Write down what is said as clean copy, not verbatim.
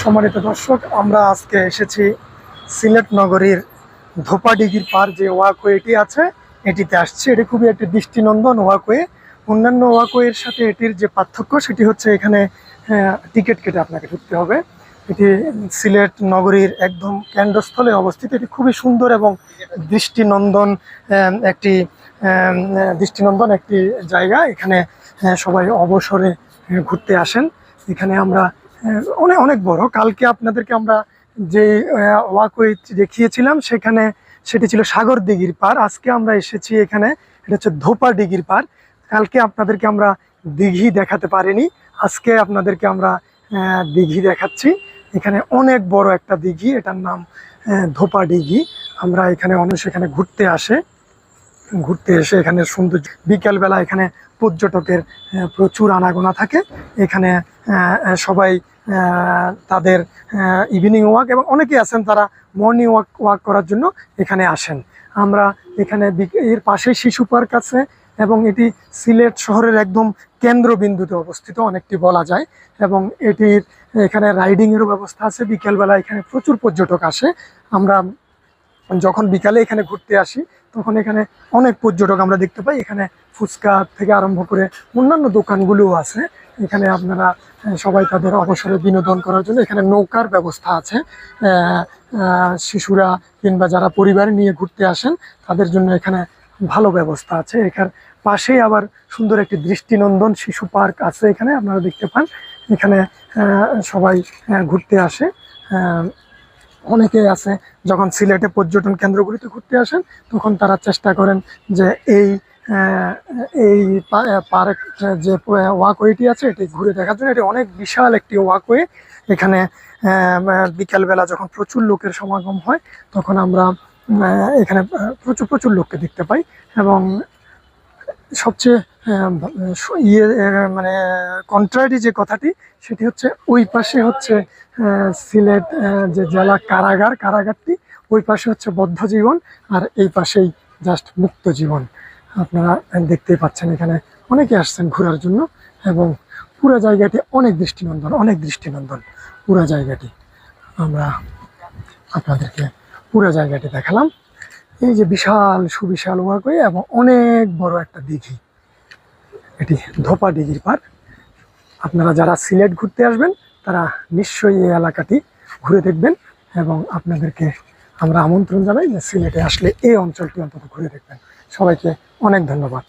সম্মানিত দর্শক, আমরা আজকে এসেছি সিলেট নগরীর ধোপাডিগির পার যে ওয়াকওয়েটি আছে এটিতে আসছি। এটি খুবই একটি দৃষ্টিনন্দন ওয়াকওয়ে। অন্যান্য ওয়াকওয়ের সাথে এটির যে পার্থক্য সেটি হচ্ছে এখানে টিকিট কেটে আপনাকে ঢুকতে হবে। এটি সিলেট নগরীর একদম কেন্দ্রস্থলে অবস্থিত। এটি খুবই সুন্দর এবং দৃষ্টিনন্দন একটি একটি জায়গা। এখানে সবাই অবসরে ঘুরতে আসেন। এখানে আমরা অনেক অনেক বড়। কালকে আপনাদেরকে আমরা যে ওয়াকওয়ে দেখিয়েছিলাম সেটি ছিল সাগর দিঘির পার। আজকে আমরা এসেছি এখানে, এটা হচ্ছে ধোপা দিঘির পার। কালকে আপনাদেরকে আমরা দিঘি দেখাতে পারিনি, আজকে আপনাদেরকে আমরা দিঘি দেখাচ্ছি। এখানে অনেক বড় একটা দিঘি, এটার নাম ধোপা দিঘি। আমরা এখানে মানুষ এখানে ঘুরতে এসে এখানে সৌন্দর্য, বিকেলবেলা এখানে পর্যটকের প্রচুর আনাগোনা থাকে। এখানে সবাই তাদের ইভিনিং ওয়াক এবং অনেকেই আছেন তারা মর্নিং ওয়াক করার জন্য এখানে আসেন। আমরা এখানে এর পাশে শিশু পার্ক আছে এবং এটি সিলেট শহরের একদম কেন্দ্রবিন্দুতে অবস্থিত অনেকটি বলা যায়। এবং এটির এখানে রাইডিংয়েরও ব্যবস্থা আছে। বিকেলবেলা এখানে প্রচুর পর্যটক আসে। আমরা যখন বিকালে এখানে ঘুরতে আসি তখন এখানে অনেক পর্যটক আমরা দেখতে পাই। এখানে ফুচকা থেকে আরম্ভ করে অন্যান্য দোকানগুলোও আছে। এখানে আপনারা সবাই তাদের অবসরে বিনোদন করার জন্য এখানে নৌকার ব্যবস্থা আছে। শিশুরা কিংবা যারা পরিবার নিয়ে ঘুরতে আসেন তাদের জন্য এখানে ভালো ব্যবস্থা আছে। এখানে পাশেই আবার সুন্দর একটি দৃষ্টিনন্দন শিশু পার্ক আছে। এখানে আপনারা দেখতে পান এখানে সবাই ঘুরতে আসে। অনেকেই আছে যখন সিলেটে পর্যটন কেন্দ্রগুলিতে ঘুরতে আসেন তখন তারা চেষ্টা করেন যে এই পার্ক যে ওয়াকওয়েটি আছে এটি ঘুরে দেখার জন্য। এটি অনেক বিশাল একটি ওয়াকওয়ে। এখানে বিকালবেলা যখন প্রচুর লোকের সমাগম হয় তখন আমরা এখানে প্রচুর লোককে দেখতে পাই। এবং সবচেয়ে মানে কন্ট্রারি যে কথাটি সেটি হচ্ছে ওই পাশে হচ্ছে সিলেট যে জেলা কারাগারটি, ওই পাশে হচ্ছে বদ্ধ জীবন আর এই পাশেই জাস্ট মুক্ত জীবন। আপনারা দেখতেই পাচ্ছেন এখানে অনেকে আসছেন ঘোরার জন্য এবং পুরো জায়গাটি অনেক দৃষ্টিনন্দন পুরো জায়গাটি। আমরা আপনাদেরকে পুরো জায়গাটি দেখালাম। এই যে বিশাল সুবিশাল ওয়াকওয়ে এবং অনেক বড় একটা দিঘি, এটি ধোপা দিঘির পার। আপনারা যারা সিলেট ঘুরতে আসবেন তারা নিশ্চয়ই এই এলাকাটি ঘুরে দেখবেন এবং আপনাদেরকে আমরা আমন্ত্রণ জানাই যে সিলেটে আসলে এই অঞ্চলটি অন্তত ঘুরে দেখবেন। সবাইকে অনেক ধন্যবাদ।